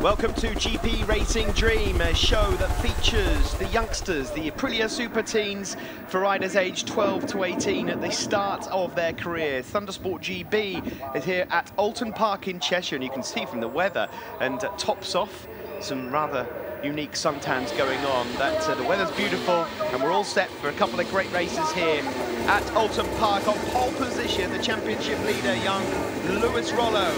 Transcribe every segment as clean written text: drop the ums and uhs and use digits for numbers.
Welcome to GP Racing Dream, a show that features the youngsters, the Aprilia Superteens, for riders aged 12 to 18 at the start of their career. ThundersportGB is here at Oulton Park in Cheshire, and you can see from the weather and tops off some rather unique suntans going on that the weather's beautiful, and we're all set for a couple of great races here at Oulton Park. On pole position, the championship leader, young Lewis Rollo,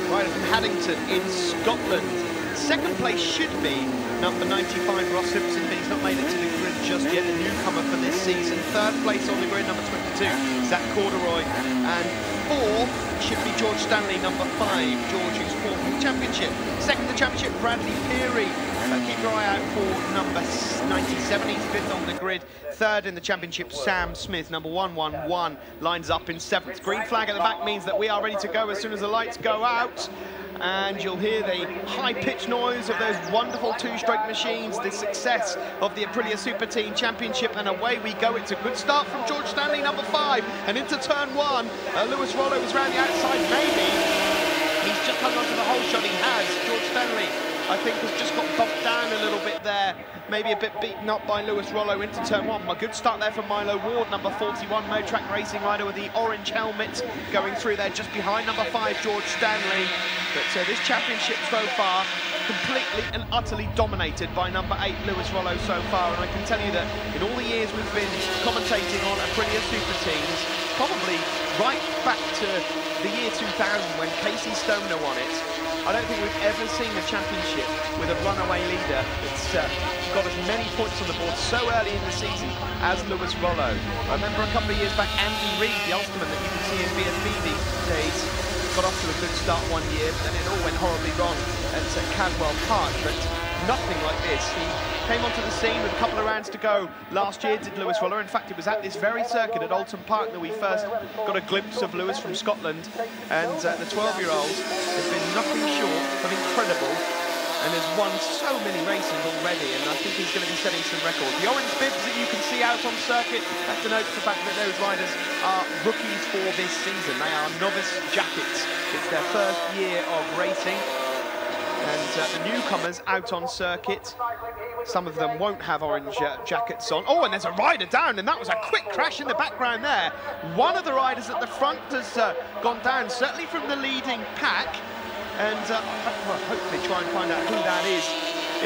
rider from Haddington in Scotland. Second place should be number 95, Ross Simpson, but he's not made it to the grid just yet, the newcomer for this season. Third place on the grid, number 22, Zach Corduroy. And fourth should be George Stanley, number 5, George, who's fourth in the championship. Second in the championship, Bradley Peary. Keep your eye out for number 97, he's fifth on the grid. Third in the championship, Sam Smith, number 111, lines up in seventh. Green flag at the back means that we are ready to go as soon as the lights go out. And you'll hear the high-pitched noise of those wonderful two-stroke machines, the success of the Aprilia Superteen Championship, and away we go. It's a good start from George Stanley, number 5, and into turn 1. Lewis Rollo is round the outside, maybe. He's just hung on to the whole shot. He has. George Stanley, I think, has just got bumped down a little bit there. Maybe a bit beaten up by Lewis Rollo into turn 1. A good start there from Milo Ward, number 41, Motrack Racing rider with the orange helmet, going through there just behind number 5, George Stanley. But this championship so far, completely and utterly dominated by number 8, Lewis Rollo so far. And I can tell you that in all the years we've been commentating on Aprilia Superteens, probably right back to the year 2000 when Casey Stoner won it, I don't think we've ever seen a championship with a runaway leader that's got as many points on the board so early in the season as Lewis Rollo. I remember a couple of years back, Andy Reid, the Ulsterman that you can see in BSB these days, got off to a good start one year, but then it all went horribly wrong at Caswell Park. But nothing like this. He came onto the scene with a couple of rounds to go last year, did Lewis Rollo. In fact, it was at this very circuit at Oulton Park that we first got a glimpse of Lewis from Scotland. And the 12-year-old has been nothing short of incredible and has won so many races already, and I think he's going to be setting some records. The orange bibs that you can see out on circuit, that denotes the fact that those riders are rookies for this season. They are novice jackets. It's their first year of racing. And the newcomers out on circuit, some of them won't have orange jackets on. Oh, and there's a rider down, and that was a quick crash in the background there. One of the riders at the front has gone down, certainly from the leading pack. And we'll hopefully try and find out who that is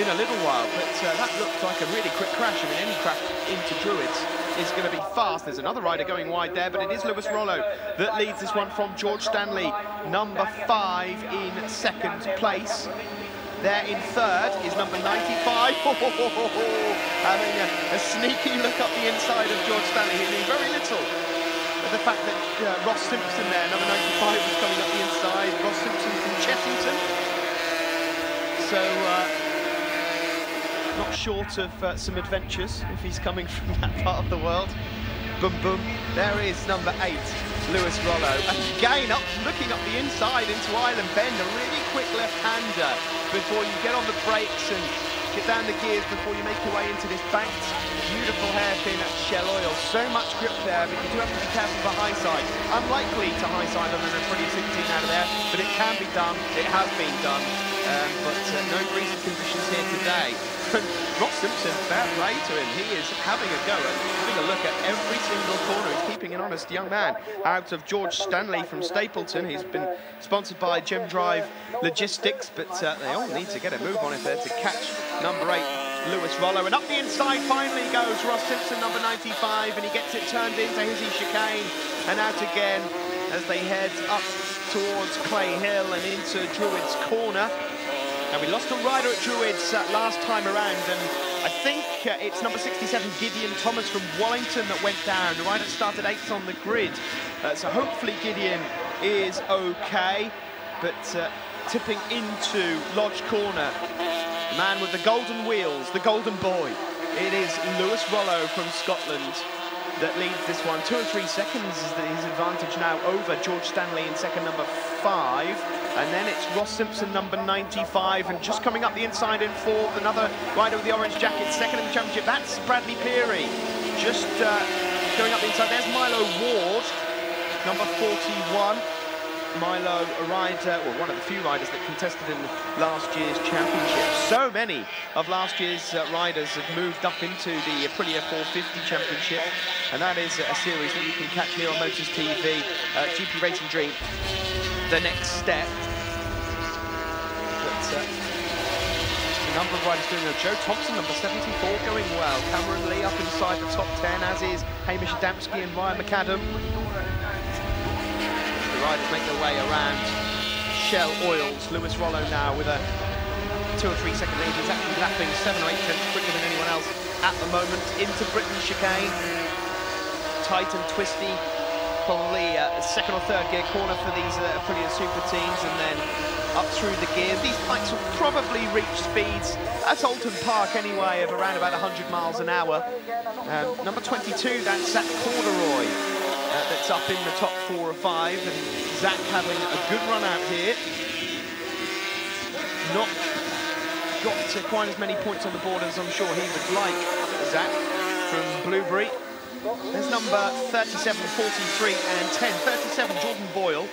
in a little while. But that looked like a really quick crash. I mean, any crash into Druids is going to be fast. There's another rider going wide there, but it is Lewis Rollo that leads this one from George Stanley, number 5 in second place. There in third is number 95. Having a sneaky look up the inside of George Stanley. He knew very little. But the fact that Ross Simpson there, number 95, was coming up the inside. Ross Simpson from Chessington. So, not short of some adventures if he's coming from that part of the world. Boom, boom. There is number 8, Lewis Rollo. Again, looking up the inside into Island Bend. A really quick left-hander before you get on the brakes and get down the gears before you make your way into this banked, beautiful hairpin at Shell Oil. So much grip there, but you do have to be careful for high side. Unlikely to high side on an Aprilia 16 out of there, but it can be done. It has been done, but no breezy conditions here today. Ross Simpson, fair play to him. He is having a go at having a look at every single corner. He's keeping an honest young man out of George Stanley from Stapleton. He's been sponsored by Gem Drive Logistics, but they all need to get a move on if they're to catch number 8, Lewis Rollo. And up the inside finally goes Ross Simpson, number 95, and he gets it turned into Hizzy Chicane and out again as they head up towards Clay Hill and into Druids Corner. Now, we lost a rider at Druids last time around, and I think it's number 67, Gideon Thomas from Wallington, that went down. The rider started 8th on the grid, so hopefully Gideon is okay. But tipping into Lodge Corner, the man with the golden wheels, the golden boy, it is Lewis Rollo from Scotland that leads this one. 2 or 3 seconds is his advantage now over George Stanley in second, number 5. And then it's Ross Simpson, number 95, and just coming up the inside in fourth, another rider with the orange jacket, second in the championship. That's Bradley Peary, just going up the inside. There's Milo Ward, number 41. Milo, a rider, well, one of the few riders that contested in last year's championship. So many of last year's riders have moved up into the Aprilia 450 championship, and that is a series that you can catch here on Motors TV, GP Racing Dream, the next step. But a number of riders doing well. Joe Thompson, number 74, going well. Cameron Lee up inside the top 10, as is Hamish Adamski and Ryan McAdam. The riders make their way around Shell Oils. Lewis Rollo now with a 2 or 3 second lead. He's actually lapping 7 or 8 tenths quicker than anyone else at the moment. Into Britain chicane. Tight and twisty. Probably a second or third gear corner for these Aprilia Superteens, and then up through the gears. These bikes will probably reach speeds at Oulton Park anyway of around about 100 miles an hour. Number 22, that's Zach Corduroy, that's up in the top 4 or 5, and Zach having a good run out here. Not got quite as many points on the board as I'm sure he would like, Zach from Blueberry. There's number 37, 43 and 10. 37, Jordan Boyle,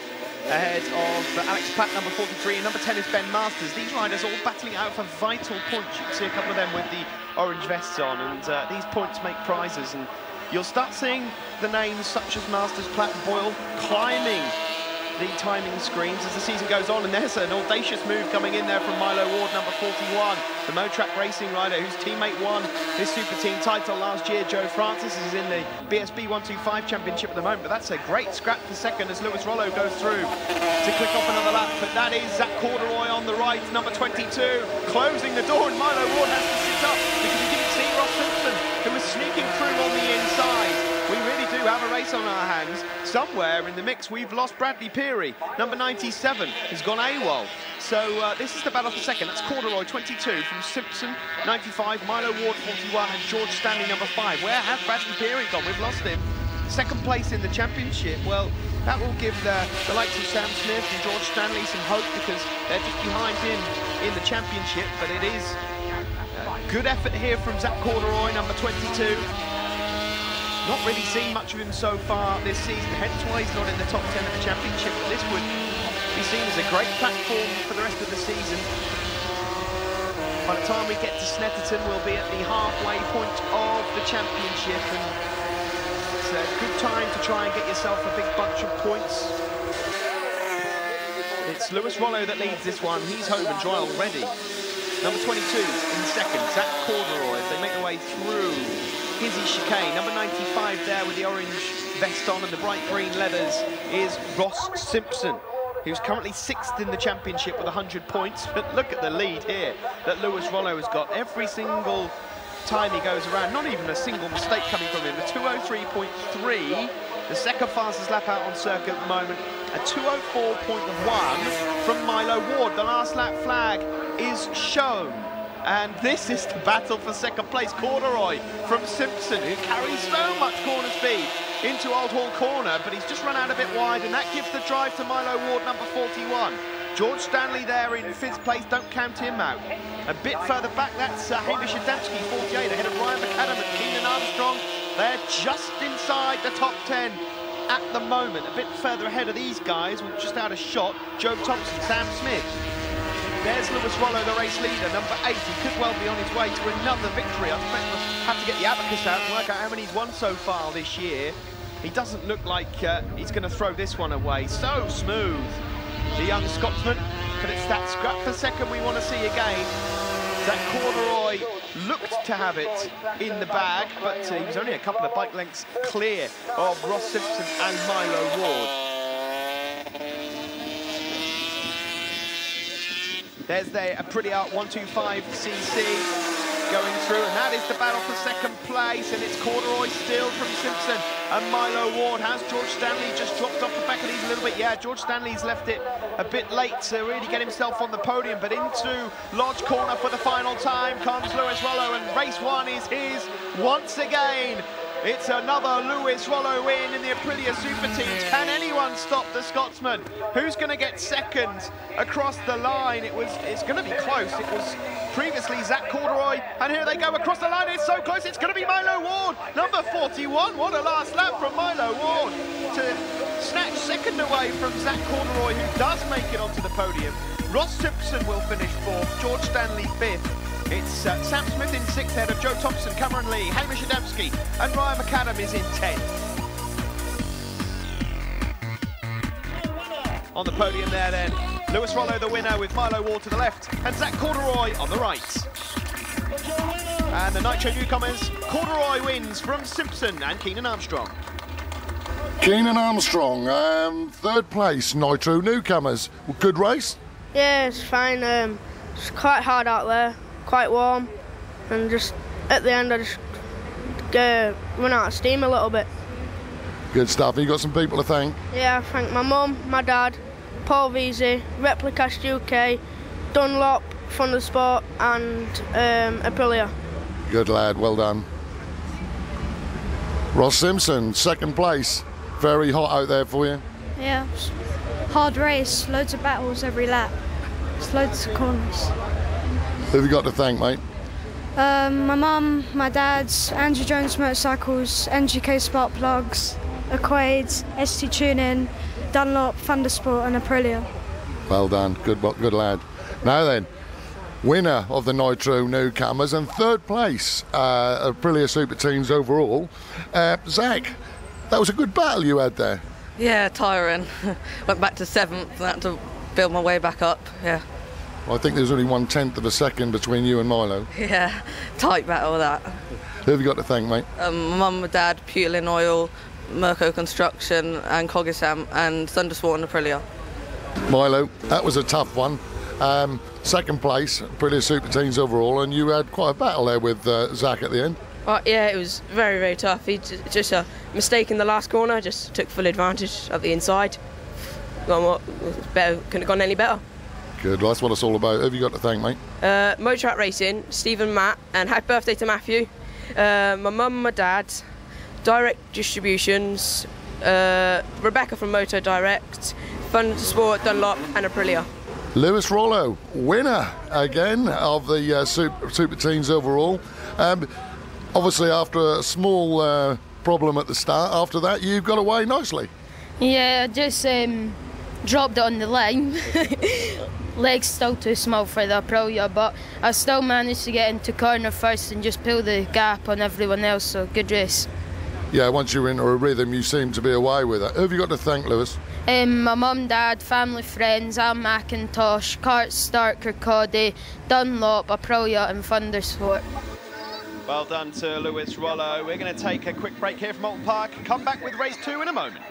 ahead of Alex Platt, number 43, and number 10 is Ben Masters. These riders all battling out for vital points. You can see a couple of them with the orange vests on, and these points make prizes, and you'll start seeing the names such as Masters, Platt and Boyle climbing the timing screens as the season goes on, and there's an audacious move coming in there from Milo Ward, number 41, the Motrack Racing rider whose teammate won his Super Team title last year. Joe Francis is in the BSB 125 Championship at the moment, but that's a great scrap for second as Lewis Rollo goes through to click off another lap. But that is Zach Corduroy on the right, number 22, closing the door, and Milo Ward has to sit up because he didn't see Ross Simpson, who was sneaking through on the inside. We really do have a race on our hands. Somewhere in the mix, we've lost Bradley Peary. Number 97 has gone AWOL. So this is the battle for second. That's Corduroy, 22, from Simpson, 95, Milo Ward, 41, and George Stanley, number 5. Where has Bradley Peary gone? We've lost him. Second place in the championship. Well, that will give the likes of Sam Smith and George Stanley some hope because they're just behind him in the championship. But it is a good effort here from Zach Corduroy, number 22. Not really seen much of him so far this season, hence why he's not in the top 10 of the championship, but this would be seen as a great platform for the rest of the season. By the time we get to Snetterton, we'll be at the halfway point of the championship, and it's a good time to try and get yourself a big bunch of points. It's Lewis Rollo that leads this one. He's home and dry already. Number 22 in second, Zach Corduroy, as they make their way through Hizzy chicane. Number 95 there with the orange vest on and the bright green leathers is Ross Simpson, who's currently 6th in the championship with 100 points. But look at the lead here that Lewis Rollo has got. Every single time he goes around, not even a single mistake coming from him. A 2:03.3, the second fastest lap out on circuit at the moment. A 2:04.1 from Milo Ward. The last lap flag is shown. And this is the battle for second place. Corduroy from Simpson, who carries so much corner speed into Old Hall Corner, but he's just run out a bit wide, and that gives the drive to Milo Ward, number 41. George Stanley there in 5th place, don't count him out. A bit further back, that's Hamish Adamski, 48, ahead of Ryan McAdam and Keenan Armstrong. They're just inside the top 10 at the moment. A bit further ahead of these guys, with just out of shot, Joe Thompson, Sam Smith. There's Lewis Rollo, the race leader, number 8. He could well be on his way to another victory. I expect we'll have to get the abacus out and work out how many he's won so far this year. He doesn't look like he's going to throw this one away. So smooth, the young Scotsman. But it's that scrap for second we want to see again. Zach Corduroy looked to have it in the bag, but he was only a couple of bike lengths clear of Ross Simpson and Milo Ward. There's the Aprilia 125cc going through, and that is the battle for second place, and it's Corduroy still from Simpson and Milo Ward. Has George Stanley just dropped off the back of these a little bit? Yeah, George Stanley's left it a bit late to really get himself on the podium, but into Lodge Corner for the final time comes Lewis Rollo, and race 1 is his once again. It's another Lewis Rollo win in the Aprilia Superteens. Can anyone stop the Scotsman? Who's going to get second across the line? It's going to be close. It was previously Zach Corduroy, and here they go across the line. It's so close. It's going to be Milo Ward, number 41. What a last lap from Milo Ward to snatch second away from Zach Corduroy, who does make it onto the podium. Ross Simpson will finish 4th, George Stanley 5th. It's Sam Smith in 6th, ahead of Joe Thompson, Cameron Lee, Hamish Adamski, and Ryan McAdam is in 10th. On the podium there then, Lewis Rollo the winner with Milo Ward to the left and Zach Corduroy on the right. And the Nitro newcomers, Corduroy wins from Simpson and Keenan Armstrong. Keenan Armstrong, 3rd place, Nitro newcomers. Good race? Yeah, it's fine. It's quite hard out there, quite warm, and just at the end I just run out of steam a little bit. Good stuff. You got some people to thank? Yeah, I thank my mum, my dad, Paul Veazey, Replicast UK, Dunlop, Thundersport and Aprilia. Good lad, well done. Ross Simpson, 2nd place. Very hot out there for you. Yeah, hard race, loads of battles every lap. It's loads of corners. Who have you got to thank, mate? My mum, my dad, Andrew Jones Motorcycles, NGK Spark Plugs, Aquades, ST Tuning, Dunlop, Thundersport and Aprilia. Well done, good lad. Now then, winner of the Nitro newcomers and 3rd place, Aprilia Superteens overall. Zach, that was a good battle you had there. Yeah, tiring. Went back to 7th and had to build my way back up, yeah. Well, I think there's only 1/10 of a second between you and Milo. Yeah, tight battle that. Who have you got to thank, mate? My mum, my dad, Pewlin Oil, Mirko Construction and Cogisam and Thundersport and Aprilia. Milo, that was a tough one. 2nd place, Aprilia Superteens overall, and you had quite a battle there with Zach at the end. Yeah, it was very, very tough. He just a mistake in the last corner, just took full advantage of the inside. Couldn't have gone any better. Good, well, that's what it's all about. Who have you got to thank, mate? Motortrack Racing, Stephen, Matt, and happy birthday to Matthew. My mum, my dad, Direct Distributions, Rebecca from Moto Direct, Thundersport, Dunlop, and Aprilia. Lewis Rollo, winner again of the Superteens overall. Obviously, after a small problem at the start, after that, you've got away nicely. Yeah, I just dropped it on the line. Legs still too small for the Aprilia, but I still managed to get into corner first and just pull the gap on everyone else, so good race. Yeah, once you're into a rhythm, you seem to be away with it. Who have you got to thank, Lewis? My mum, dad, family, friends, Al McIntosh, Cart, Stark, Kirkcaldy, Dunlop, Aprilia and Thundersport. Well done to Lewis Rollo. We're going to take a quick break here from Oulton Park and come back with race 2 in a moment.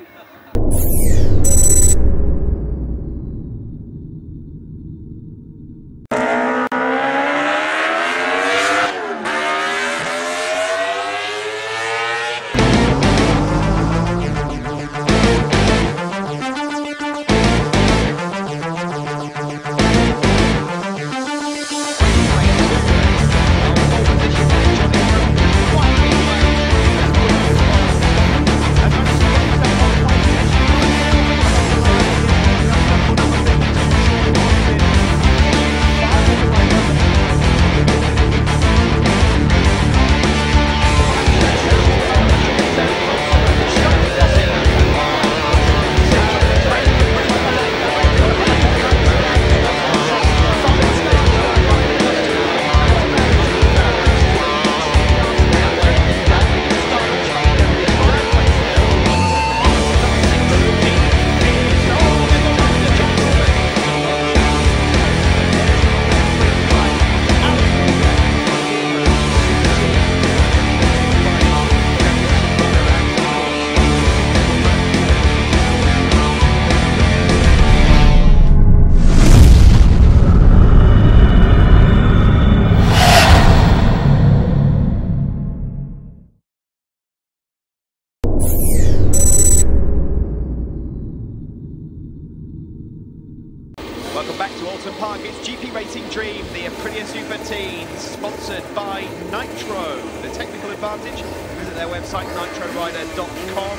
Welcome back to Oulton Park. It's GP Racing Dream, the Aprilia Superteens, sponsored by Nitro. The technical advantage, visit their website, nitrorider.com.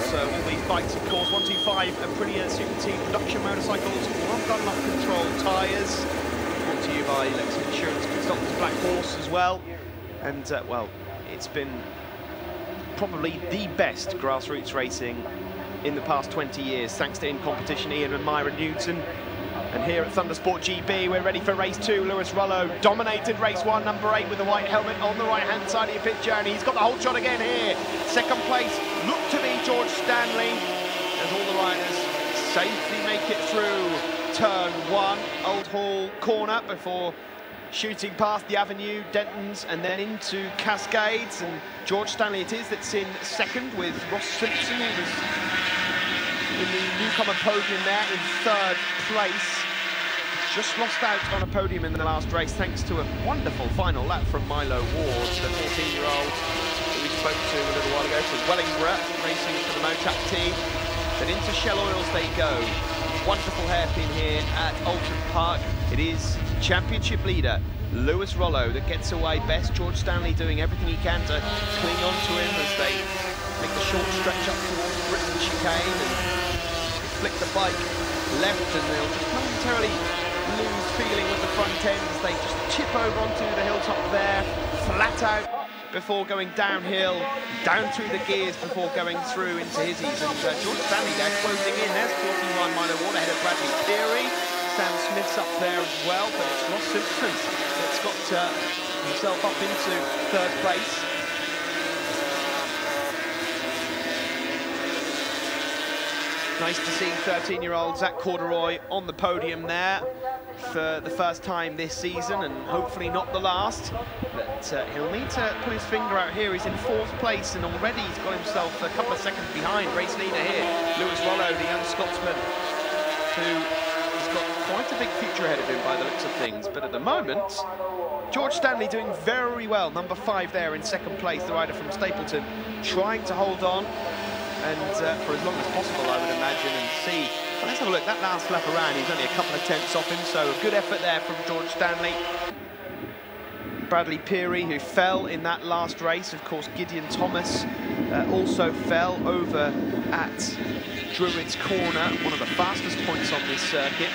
So all these bikes, of course, 125 Aprilia Superteen production motorcycles, one Dunlop control tyres. Brought to you by Lexus Insurance Consultants Black Horse as well. And, well, it's been probably the best grassroots racing in the past 20 years, thanks to in-competition Ian and Myra Newton. And here at ThundersportGB, we're ready for race 2. Lewis Rollo dominated race 1, number 8, with the white helmet on the right-hand side of your picture, and he's got the whole shot again here. Second place looked to be George Stanley, as all the riders safely make it through turn 1, Old Hall corner, before shooting past the Avenue, Dentons, and then into Cascades. And George Stanley it is that's in second, with Ross Simpson, who was in the newcomer podium there in third place. Just lost out on a podium in the last race thanks to a wonderful final lap from Milo Ward, the 14-year-old that we spoke to a little while ago from Wellingborough, racing for the Motap team. But into Shell Oils they go. Wonderful hairpin here at Oulton Park. It is championship leader Lewis Rollo that gets away best. George Stanley doing everything he can to cling on to him as they make the short stretch up towards Britain chicane and flick the bike left, and they'll just momentarily lose feeling with the front end as they just chip over onto the hilltop there, flat out before going downhill, down through the gears before going through into Hizzies. And George Stanley there closing in. There's 41 Milo Ward ahead of Bradley Peary. Sam Smith's up there as well, but it's Ross Simpson that's got himself up into third place. Nice to see 13-year-old Zach Corduroy on the podium there for the first time this season, and hopefully not the last. But he'll need to put his finger out here. He's in fourth place, and already he's got himself a couple of seconds behind race leader here, Lewis Rollo, the young Scotsman, who has got quite a big future ahead of him by the looks of things. But at the moment, George Stanley doing very well. Number 5 there in second place, the rider from Stapleton, trying to hold on. And for as long as possible, I would imagine, and see. Well, let's have a look. That last lap around, he's only a couple of tenths off him, so a good effort there from George Stanley. Bradley Peary, who fell in that last race. Of course, Gideon Thomas also fell over at Druids Corner, one of the fastest points on this circuit.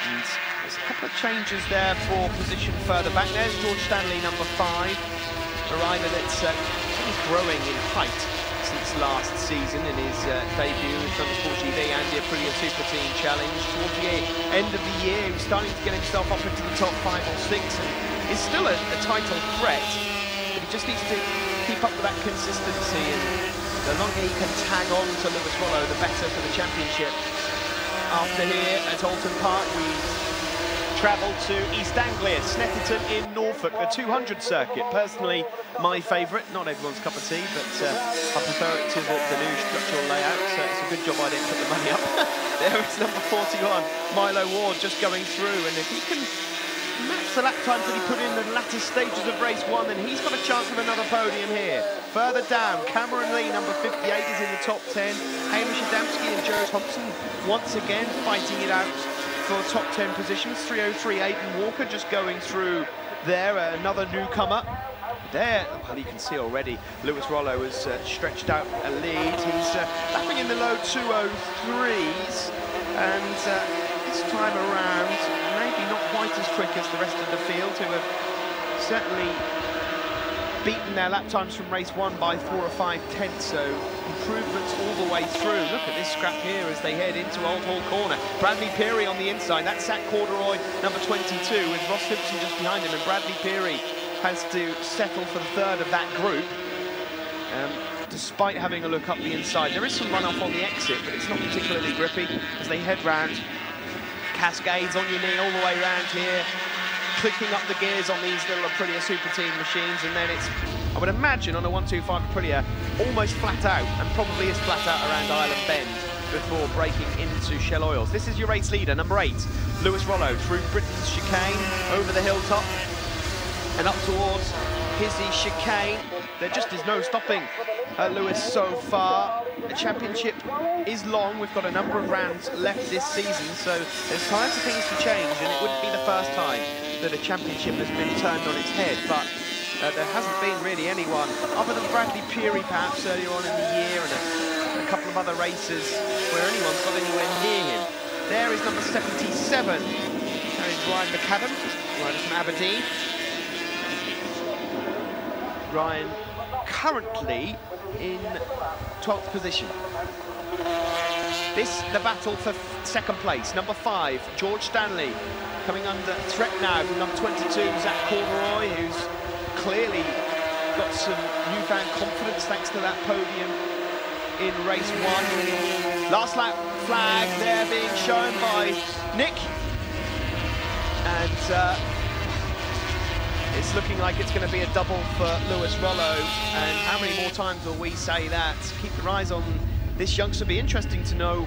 And there's a couple of changes there for position further back. There's George Stanley, number 5, a rider that's growing in height since last season in his debut with ThundersportGB and the Aprilia Superteens Challenge. Towards the end of the year, he was starting to get himself up into the top 5 or 6, and is still a title threat, but he just needs to keep up with that consistency, and the longer he can tag on to Lewis Rollo, the better for the championship. After here at Oulton Park, we travel to East Anglia, Snetterton in Norfolk, the 200 circuit. Personally, my favourite, not everyone's cup of tea, but I prefer it to the new structural layout, so it's a good job I didn't put the money up. There is number 41, Milo Ward, just going through, and if he can match the lap times that he put in the latter stages of race 1, then he's got a chance of another podium here. Further down, Cameron Lee, number 58, is in the top 10. Hamish Adamski and Joe Thompson once again fighting it out for top 10 positions. 3:03.8, and Walker just going through there, another newcomer. There, well, you can see already Lewis Rollo has stretched out a lead. He's lapping in the low 2:03s, and this time around, maybe not quite as quick as the rest of the field, who have certainly beaten their lap times from race 1 by 4 or 5 tenths, so improvements all the way through. Look at this scrap here as they head into Old Hall Corner. Bradley Peary on the inside, that's Zach Corduroy, number 22, with Ross Simpson just behind him, and Bradley Peary has to settle for the third of that group. Despite having a look up the inside, there is some runoff on the exit, but it's not particularly grippy as they head round. Cascades on your knee all the way round here, clicking up the gears on these little Aprilia Superteens machines, and then it's, I would imagine, on a 125 Aprilia, almost flat out, and probably is flat out around Island Bend before breaking into Shell Oils. This is your race leader, number 8, Lewis Rollo, through Britain's chicane, over the hilltop, and up towards Hizzy chicane. There just is no stopping Lewis so far. The championship is long. We've got a number of rounds left this season, so there's time for things to change, and it wouldn't be the first time that a championship has been turned on its head, but there hasn't been really anyone, other than Bradley Peary perhaps earlier on in the year, and a couple of other races where anyone's got anywhere near him. There is number 77, that is Ryan McAdam, rider from Aberdeen. Ryan currently in 12th position. This, the battle for second place. Number 5, George Stanley, coming under threat now from number 22, Zach Corduroy, who's clearly got some newfound confidence thanks to that podium in race 1. Last lap flag there being shown by Nick. And it's looking like it's going to be a double for Lewis Rollo. And how many more times will we say that? Keep your eyes on this youngster. Be interesting to know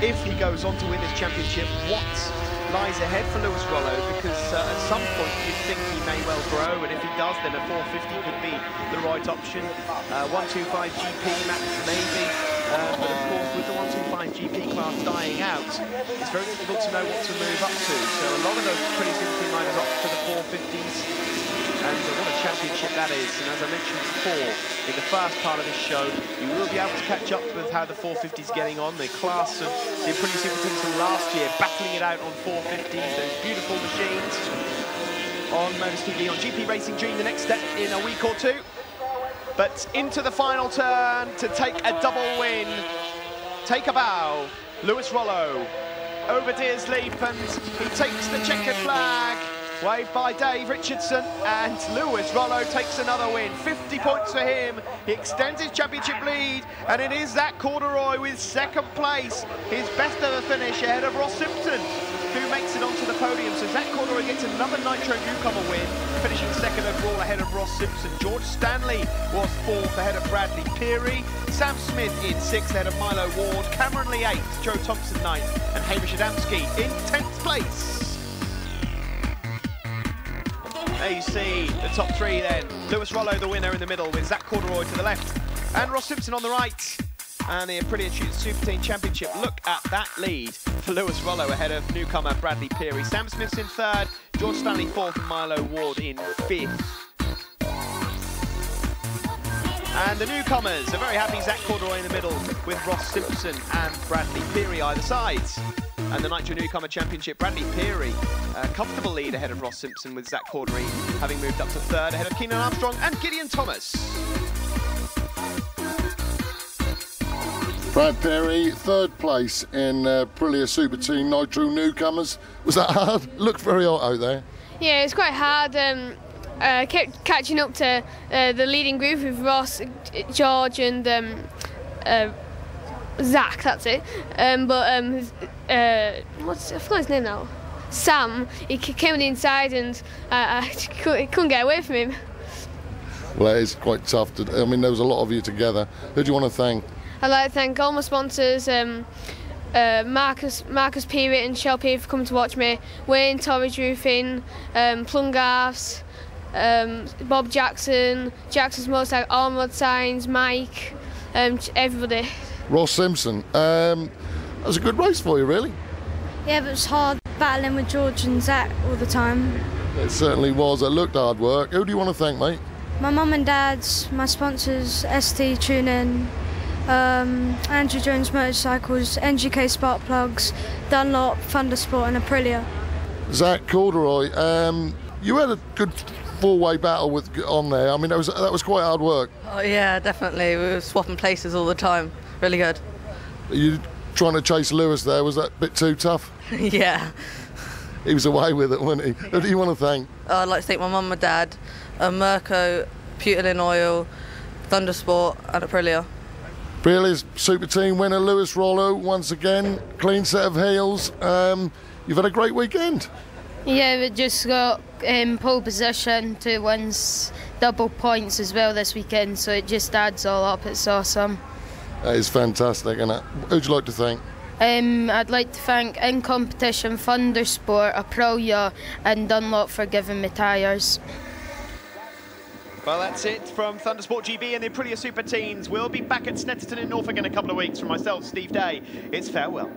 if he goes on to win this championship, what lies ahead for Lewis Rollo, because at some point you'd think he may well grow, and if he does, then a 450 could be the right option. 125 GP maybe, but of course with the 125 GP class dying out, it's very difficult to know what to move up to. So a lot of those pretty Superteen riders opt for the 450s, and what a championship that is. And as I mentioned before, in the first part of this show, you will be able to catch up with how the 450s getting on. The class of the Aprilia Superteens from last year, battling it out on 450s, those beautiful machines on Motors TV, on GP Racing Dream the next step in a week or two. But into the final turn to take a double win, take a bow, Lewis Rollo over Deers Leap, and he takes the checkered flag. Waved by Dave Richardson, and Lewis Rollo takes another win. 50 points for him. He extends his championship lead, and it is Zach Corduroy with second place. His best ever finish ahead of Ross Simpson, who makes it onto the podium. So Zach Corduroy gets another Nitro Newcomer win, finishing second overall ahead of Ross Simpson. George Stanley was 4th ahead of Bradley Peary. Sam Smith in 6th ahead of Milo Ward. Cameron Lee 8th, Joe Thompson 9th, and Hamish Adamski in 10th place. There you see the top 3 then. Lewis Rollo the winner in the middle, with Zach Corduroy to the left and Ross Simpson on the right. And the Aprilia Superteen Championship, look at that lead for Lewis Rollo ahead of newcomer Bradley Peary. Sam Smith's in 3rd, George Stanley 4th, and Milo Ward in 5th. And the newcomers are very happy. Zach Corduroy in the middle with Ross Simpson and Bradley Peary either side. And the Nitro Newcomer Championship, Bradley Peary, a comfortable lead ahead of Ross Simpson, with Zach Corduroy having moved up to 3rd ahead of Keenan Armstrong and Gideon Thomas. Brad Peary, 3rd place in Aprilia Superteen Nitro Newcomers. Was that hard? Looked very hot out there. Yeah, it's quite hard. Kept catching up to the leading group with Ross, George and Zach, that's it. I forgot his name now. Sam, he came on the inside and I couldn't get away from him. Well, it is quite tough. I mean, there was a lot of you together. Who do you want to thank? I'd like to thank all my sponsors, Marcus Peary and Shell Peary for coming to watch me, Wayne Torridge Roofing, Plungarfs, Bob Jackson, Jackson's Motorcycle, Armwood Signs, Mike, everybody. Ross Simpson, that was a good race for you, really. Yeah, but it was hard battling with George and Zach all the time. It certainly was. It looked hard work. Who do you want to thank, mate? My mum and dad's, my sponsors, ST Tuning, Andrew Jones Motorcycles, NGK Spark Plugs, Dunlop, Thundersport and Aprilia. Zach Corduroy, you had a good four-way battle on there. I mean, that was quite hard work. Oh yeah, definitely. We were swapping places all the time. Really good. Are you trying to chase Lewis there? Was that a bit too tough? Yeah. He was away with it, wasn't he? Who do you want to thank? I'd like to thank my mum and dad, Mirko, Putin Oil, Thundersport and Aprilia. Aprilia's Superteen winner Lewis Rollo, once again, clean set of heels. You've had a great weekend. Yeah, we just got pole position, 2 wins, double points as well this weekend, so it just adds all up. It's awesome. That is fantastic, isn't it? Who'd you like to thank? I'd like to thank in competition Thundersport, Aprilia and Dunlop for giving me tyres. Well, that's it from ThundersportGB and the Aprilia Superteens. We'll be back at Snetterton in Norfolk in a couple of weeks. From myself, Steve Day, it's farewell.